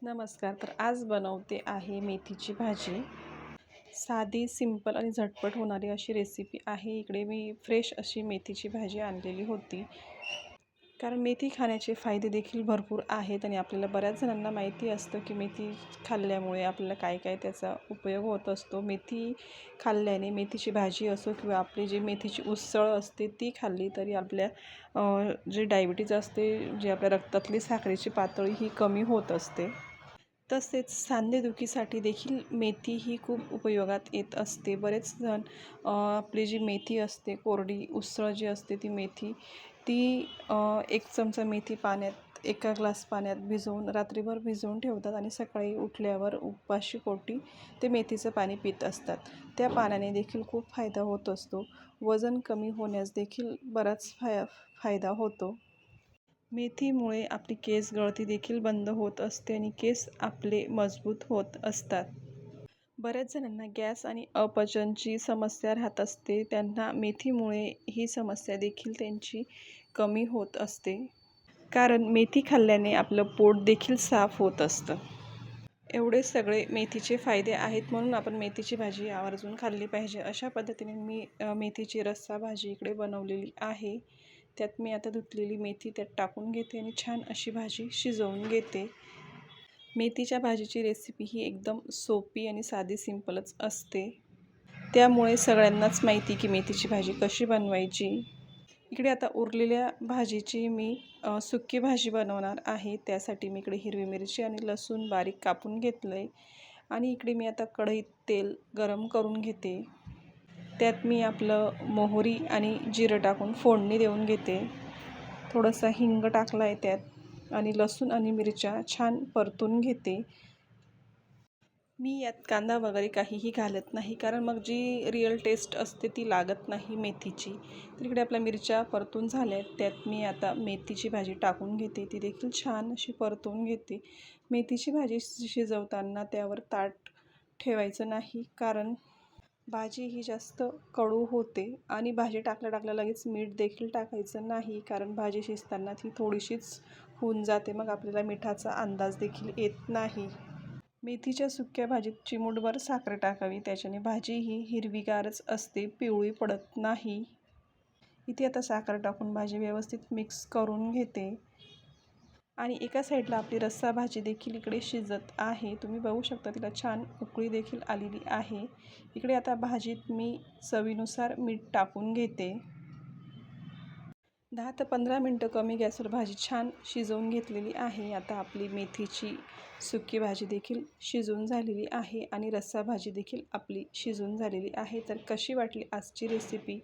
नमस्कार. तर आज बनवते आहे मेथीची भाजी. साधी, सिंपल आणि झटपट होणारी अशी रेसिपी आहे. इकडे मी फ्रेश अशी मेथीची भाजी आणलेली होती. कारण मेथी खाण्याचे फायदे देखील भरपूर आहेत आणि आपल्याला बऱ्याच जणांना माहिती असतं की मेथी खाल्ल्यामुळे आपल्याला काय काय त्याचा उपयोग होत असतो. मेथी खाल्ल्याने मेथीची भाजी असो किंवा आपली जी मेथीची उसळ असते ती खाल्ली तरी आपल्या जे डायबिटीज असते, जे आपल्या रक्तातली साखरेची पातळी ही कमी होत असते. तसेच सांधेदुखीसाठी देखील मेथी ही खूप उपयोगात येत असते. बरेच जण आपली जी मेथी असते, कोरडी उसळ जी असते ती मेथी, ती 1 चमचा मेथी पाण्यात 1 ग्लास पाण्यात भिजवून रात्रभर भिजवून ठेवतात आणि सकाळी उठल्यावर उपाशी पोटी ते मेथीचं पाणी पित असतात. त्या पाण्याने देखील खूप फायदा होत असतो. वजन कमी होण्यास देखील बराच फायदा होतो. मेथीमुळे आपली केस गळती देखील बंद होत असते आणि केस आपले मजबूत होत असतात. बऱ्याच जणांना गॅस आणि अपचनची समस्या राहत असते. त्यांना मेथीमुळे ही समस्या देखील त्यांची कमी होत असते. कारण मेथी खाल्ल्याने आपलं पोट देखील साफ होत असतं. एवढे सगळे मेथीचे फायदे आहेत म्हणून आपण मेथीची भाजी आवर्जून खाल्ली पाहिजे. अशा पद्धतीने मी मेथीची रस्सा भाजी इकडे बनवलेली आहे. त्यात मी आता धुतलेली मेथी त्यात टाकून घेते आणि छान अशी भाजी शिजवून घेते. मेथीच्या भाजीची रेसिपी ही एकदम सोपी आणि साधी सिंपलच असते. त्यामुळे सगळ्यांनाच माहिती की मेथीची भाजी कशी बनवायची. इकडे आता उरलेल्या भाजीची मी सुकी भाजी बनवणार आहे. त्यासाठी मी इकडे हिरवी मिरची आणि लसूण बारीक कापून घेतलं आहे आणि इकडे मी आता कढईत तेल गरम करून घेते. त्यात मी आपलं मोहरी आणि जिरं टाकून फोडणी देऊन घेते. थोडासा हिंग टाकला आहे त्यात आणि लसूण आणि मिरच्या छान परतून घेते. मी यात कांदा वगैरे काहीही घालत नाही, कारण मग जी रिअल टेस्ट असते ती लागत नाही मेथीची. तर इकडे आपल्या मिरच्या परतून झाल्या आहेत. त्यात मी आता मेथीची भाजी टाकून घेते. ती देखील छान अशी परतून घेते. मेथीची भाजी शिजवताना त्यावर ताट ठेवायचं नाही, कारण भाजी ही जास्त कडू होते आणि भाजी टाकल्या लगेच मीठ देखील टाकायचं नाही, कारण भाजी शिजताना ती थोडीशीच होऊन जाते. मग आपल्याला मिठाचा अंदाज देखील येत नाही. मेथीच्या सुक्या भाजीत चिमूटभर साखर टाकावी. त्याच्याने भाजी ही हिरवीगारच असते, पिवळी पडत नाही. इथे आता साखर टाकून भाजी व्यवस्थित मिक्स करून घेते आणि एका साईडला आपली रस्सा भाजी देखील इकडे शिजत आहे. तुम्ही बघू शकता तिला छान उकळी देखील आलेली आहे. इकडे आता भाजीत मी चवीनुसार मीठ टाकून घेते. 10 ते 15 मिनटं कमी गॅसवर भाजी छान शिजवून घेतलेली आहे. आता आपली मेथीची सुकी भाजी देखील शिजून झालेली आहे आणि रस्सा भाजी देखील आपली शिजून झालेली आहे. तर कशी वाटली आजची रेसिपी